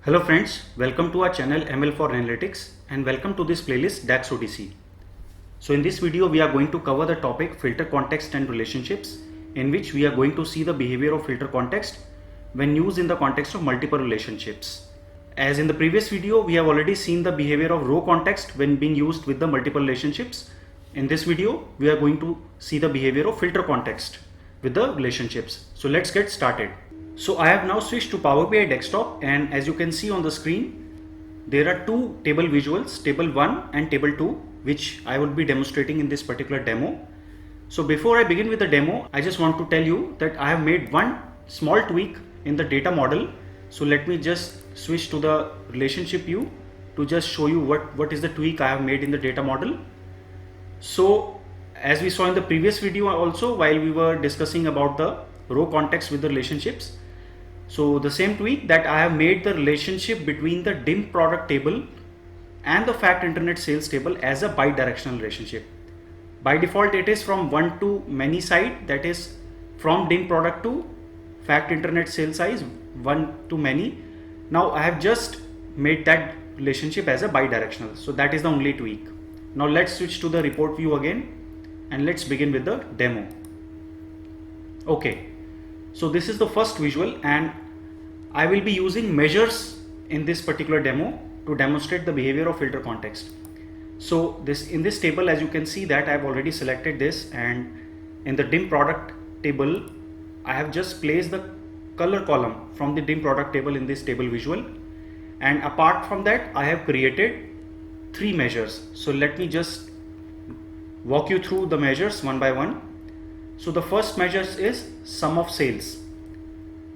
Hello friends, welcome to our channel ML for Analytics and welcome to this playlist DAX ODC. So in this video we are going to cover the topic filter context and relationships, in which we are going to see the behavior of filter context when used in the context of multiple relationships. As in the previous video we have already seen the behavior of row context when being used with the multiple relationships. In this video we are going to see the behavior of filter context with the relationships. So let's get started. So I have now switched to Power BI desktop, and as you can see on the screen, there are two table visuals, table 1 and table 2, which I will be demonstrating in this particular demo. So before I begin with the demo, I just want to tell you that I have made one small tweak in the data model. So let me just switch to the relationship view to just show you what is the tweak I have made in the data model. So as we saw in the previous video also, while we were discussing about the row context with the relationships, so the same tweak that I have made the relationship between the dim product table and the fact internet sales table as a bidirectional relationship. By default it is from one to many side, that is from dim product to fact internet sales size one to many. Now I have just made that relationship as a bidirectional, so that is the only tweak. Now let's switch to the report view again and let's begin with the demo. Okay, so this is the first visual and I will be using measures in this particular demo to demonstrate the behavior of filter context. So in this table, as you can see that I have already selected this, and in the dim product table I have just placed the color column from the dim product table in this table visual, and apart from that I have created three measures. So let me just walk you through the measures one by one. So the first measure is sum of sales.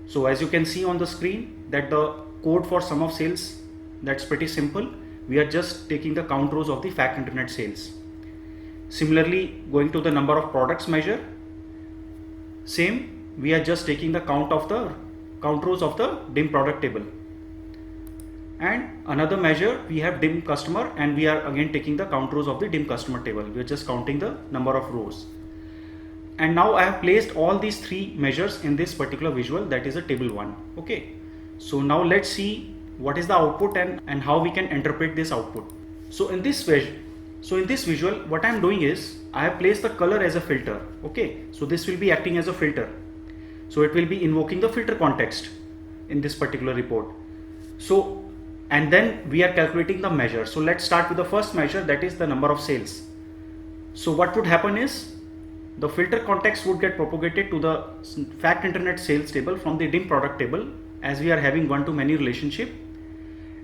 So as you can see on the screen that the code for sum of sales, that's pretty simple. We are just taking the count rows of the fact internet sales. Similarly, going to the number of products measure, same, we are just taking the count rows of the dim product table. And another measure, we have dim customer, and we are again taking the count rows of the dim customer table. We are just counting the number of rows. And now I have placed all these three measures in this particular visual, that is a table 1. Okay, so now let's see what is the output and how we can interpret this output. So in this visual what I am doing is I have placed the color as a filter. Okay, so this will be acting as a filter, so it will be invoking the filter context in this particular report. So and then we are calculating the measure. So let's start with the first measure, that is the number of sales. So what would happen is the filter context would get propagated to the fact internet sales table from the dim product table, as we are having one to many relationship,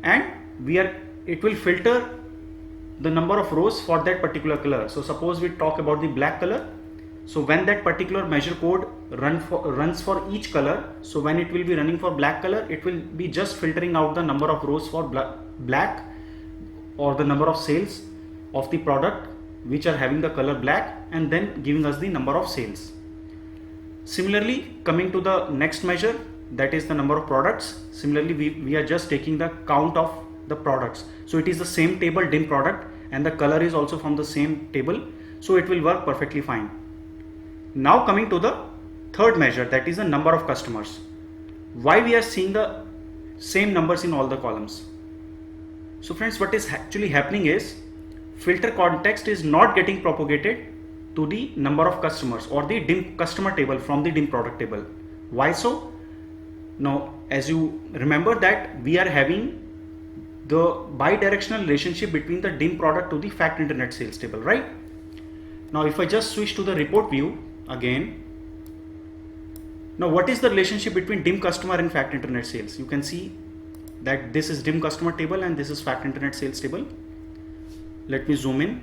and it will filter the number of rows for that particular color. So suppose we talk about the black color. So when that particular measure code runs for each color, so when it will be running for black color, it will be just filtering out the number of rows for black, or the number of sales of the product which are having the color black, and then giving us the number of sales. Similarly, coming to the next measure, that is the number of products. Similarly, we are just taking the count of the products. So it is the same table, dim product, and the color is also from the same table, so it will work perfectly fine. Now coming to the third measure, that is the number of customers. Why we are seeing the same numbers in all the columns? So friends, what is actually happening is filter context is not getting propagated to the number of customers or the dim customer table from the dim product table. Why so? Now, as you remember that we are having the bidirectional relationship between the dim product to the fact internet sales table, right? Now if I just switch to the report view again, now what is the relationship between dim customer and fact internet sales? You can see that this is dim customer table and this is fact internet sales table. Let me zoom in.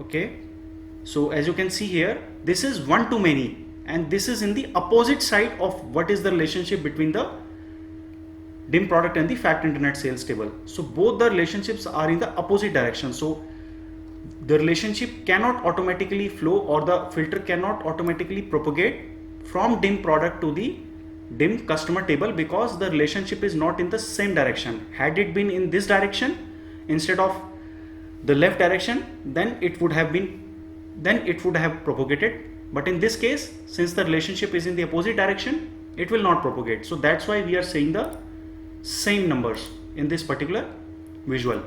Okay, so as you can see here, this is one to many, and this is in the opposite side of what is the relationship between the dim product and the fact internet sales table. So both the relationships are in the opposite direction. So the relationship cannot automatically flow, or the filter cannot automatically propagate from dim product to the dim customer table, because the relationship is not in the same direction. Had it been in this direction instead of the left direction, then it would have propagated. But in this case, since the relationship is in the opposite direction, it will not propagate. So that's why we are saying the same numbers in this particular visual.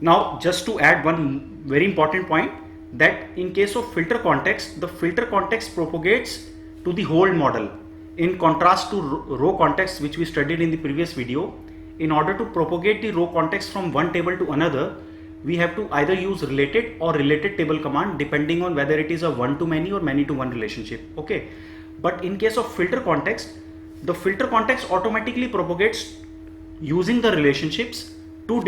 Now just to add one very important point, that in case of filter context, the filter context propagates to the whole model. In contrast to row context, which we studied in the previous video, in order to propagate the row context from one table to another, we have to either use related or related table command depending on whether it is a one-to-many or many-to-one relationship. Okay, but in case of filter context, the filter context automatically propagates using the relationships to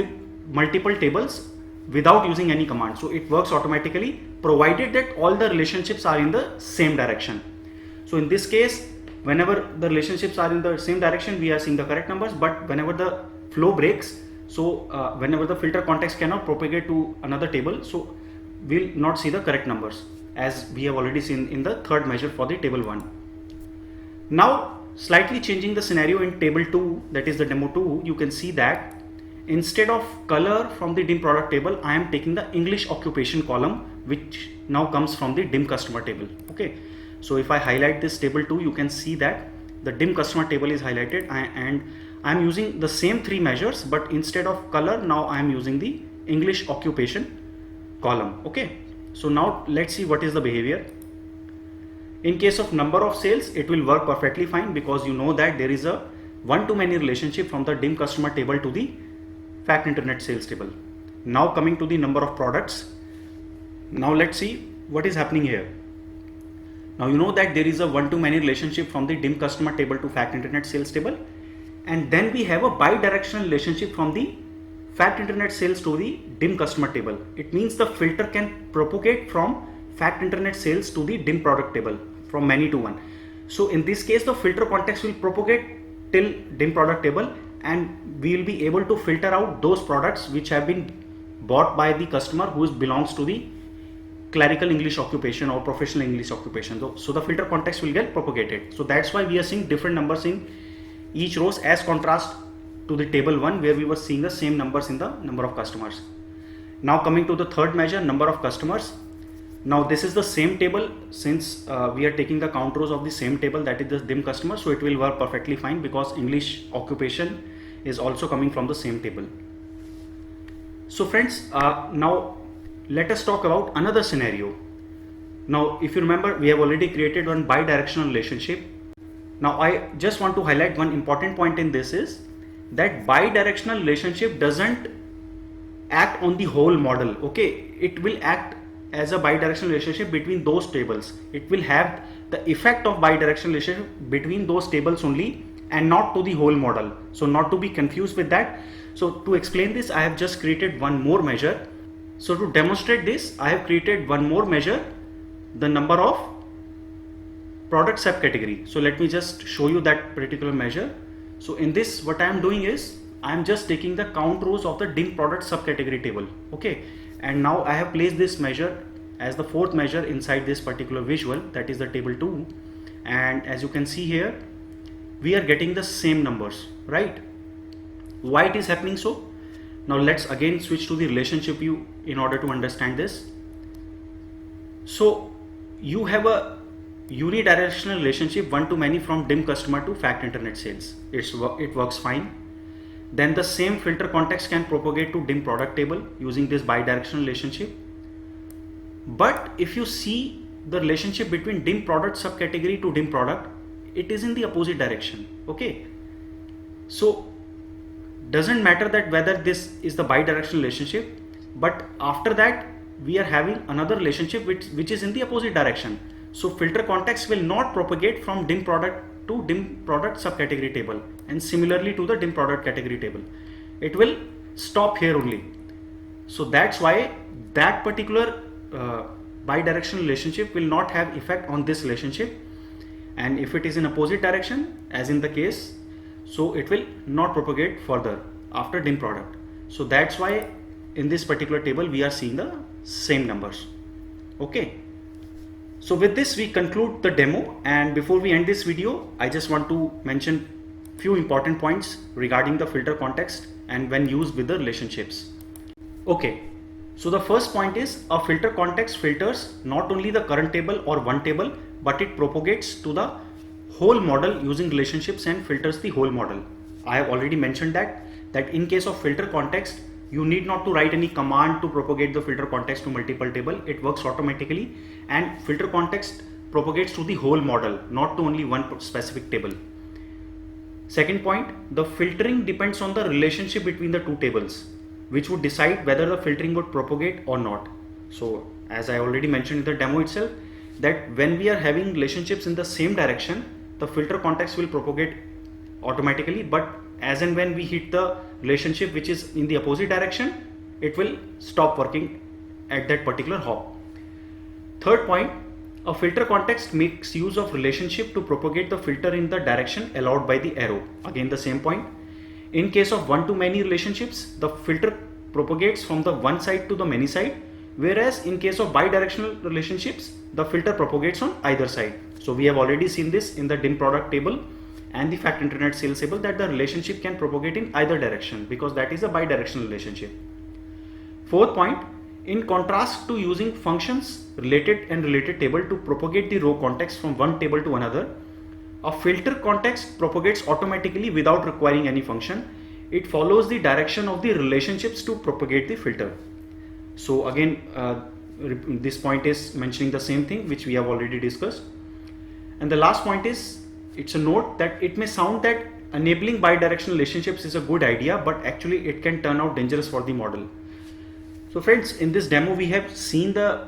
multiple tables without using any command. So it works automatically provided that all the relationships are in the same direction. So in this case, whenever the relationships are in the same direction, we are seeing the correct numbers, but whenever the flow breaks, so whenever the filter context cannot propagate to another table, so we'll not see the correct numbers, as we have already seen in the third measure for the table 1. Now slightly changing the scenario in table 2, that is the demo 2, you can see that instead of color from the dim product table, I am taking the English occupation column, which now comes from the dim customer table. Okay, so if I highlight this table 2, you can see that the dim customer table is highlighted, and I am using the same 3 measures, but instead of color, now I am using the English occupation column. Okay, so now let's see what is the behavior. In case of number of sales, it will work perfectly fine, because you know that there is a one-to-many relationship from the dim customer table to the fact internet sales table. Now coming to the number of products. Now let's see what is happening here. Now you know that there is a one-to-many relationship from the dim customer table to fact internet sales table, and then we have a bidirectional relationship from the fact internet sales to the dim customer table. It means the filter can propagate from fact internet sales to the dim product table from many to one. So in this case, the filter context will propagate till dim product table, and we will be able to filter out those products which have been bought by the customer who belongs to the clerical English occupation or professional English occupation. So the filter context will get propagated. So that's why we are seeing different numbers in each rows, as contrast to the table 1 where we were seeing the same numbers in the number of customers. Now coming to the third measure, number of customers. Now this is the same table, since we are taking the count rows of the same table, that is the dim customer, so it will work perfectly fine because English occupation is also coming from the same table. So friends, now let us talk about another scenario. Now if you remember, we have already created one bidirectional relationship. Now I just want to highlight one important point in this is that bidirectional relationship doesn't act on the whole model. Okay, it will act as a bidirectional relationship between those tables. It will have the effect of bidirectional relationship between those tables only, and not to the whole model. So not to be confused with that. So to explain this, I have just created one more measure. So to demonstrate this, I have created one more measure, the number of product subcategory. So let me just show you that particular measure. So in this, what I am doing is I am just taking the count rows of the dim product subcategory table. Okay, and now I have placed this measure as the fourth measure inside this particular visual, that is the table 2, and as you can see here, we are getting the same numbers, right? Why it is happening so? Now let's again switch to the relationship view in order to understand this. So you have a unidirectional relationship one-to-many from dim customer to fact internet sales. It works fine. Then the same filter context can propagate to dim product table using this bidirectional relationship. But if you see the relationship between dim product subcategory to dim product, it is in the opposite direction. Okay, so doesn't matter that whether this is the bidirectional relationship, but after that we are having another relationship which is in the opposite direction. So filter context will not propagate from dim product to dim product subcategory table, and similarly to the dim product category table. It will stop here only. So that's why that particular bidirectional relationship will not have effect on this relationship, and if it is in opposite direction, as in the case, so it will not propagate further after dim product. So that's why in this particular table we are seeing the same numbers. Okay, so with this we conclude the demo, and before we end this video, I just want to mention few important points regarding the filter context and when used with the relationships. Okay, so the first point is a filter context filters not only the current table or one table, but it propagates to the whole model using relationships and filters the whole model. I have already mentioned that in case of filter context, you need not to write any command to propagate the filter context to multiple table. It works automatically, and filter context propagates to the whole model, not to only one specific table. Second point, the filtering depends on the relationship between the two tables, which would decide whether the filtering would propagate or not. So as I already mentioned in the demo itself, that when we are having relationships in the same direction, the filter context will propagate automatically, but as and when we hit the relationship which is in the opposite direction, it will stop working at that particular hop. Third point, a filter context makes use of relationship to propagate the filter in the direction allowed by the arrow. Again the same point. In case of one-to-many relationships, the filter propagates from the one side to the many side, whereas in case of bidirectional relationships, the filter propagates on either side. So we have already seen this in the dim product table and the fact internet sales table, that the relationship can propagate in either direction because that is a bidirectional relationship. Fourth point, in contrast to using functions related and related table to propagate the row context from one table to another, a filter context propagates automatically without requiring any function. It follows the direction of the relationships to propagate the filter. So again, this point is mentioning the same thing which we have already discussed. And the last point is, it's a note that it may sound that enabling bidirectional relationships is a good idea, but actually it can turn out dangerous for the model. So friends, in this demo we have seen the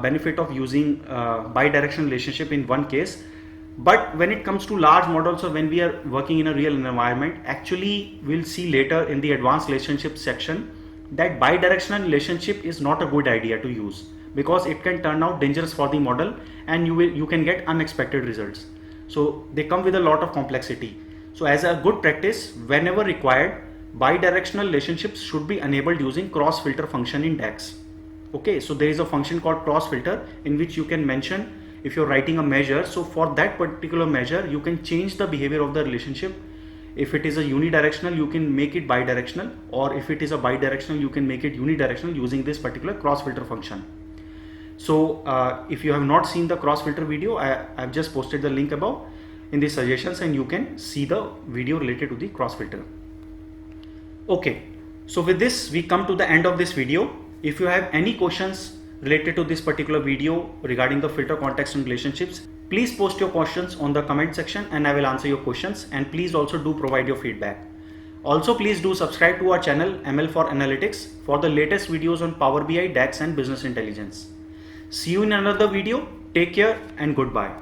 benefit of using bidirectional relationship in one case, but when it comes to large models or when we are working in a real environment, actually we'll see later in the advanced relationship section that bidirectional relationship is not a good idea to use because it can turn out dangerous for the model and you can get unexpected results. So they come with a lot of complexity. So as a good practice, whenever required, bidirectional relationships should be enabled using cross filter function in DAX. Okay, so there is a function called cross filter in which you can mention if you're writing a measure. So for that particular measure, you can change the behavior of the relationship. If it is a unidirectional, you can make it bidirectional, or if it is a bidirectional, you can make it unidirectional using this particular cross filter function. So if you have not seen the cross filter video, I've just posted the link above in the suggestions and you can see the video related to the cross filter. Okay, so with this we come to the end of this video. If you have any questions related to this particular video regarding the filter context and relationships, please post your questions on the comment section and I will answer your questions, and please also do provide your feedback. Also please do subscribe to our channel ML for Analytics for the latest videos on Power BI, DAX and business intelligence. See you in another video. Take care and goodbye.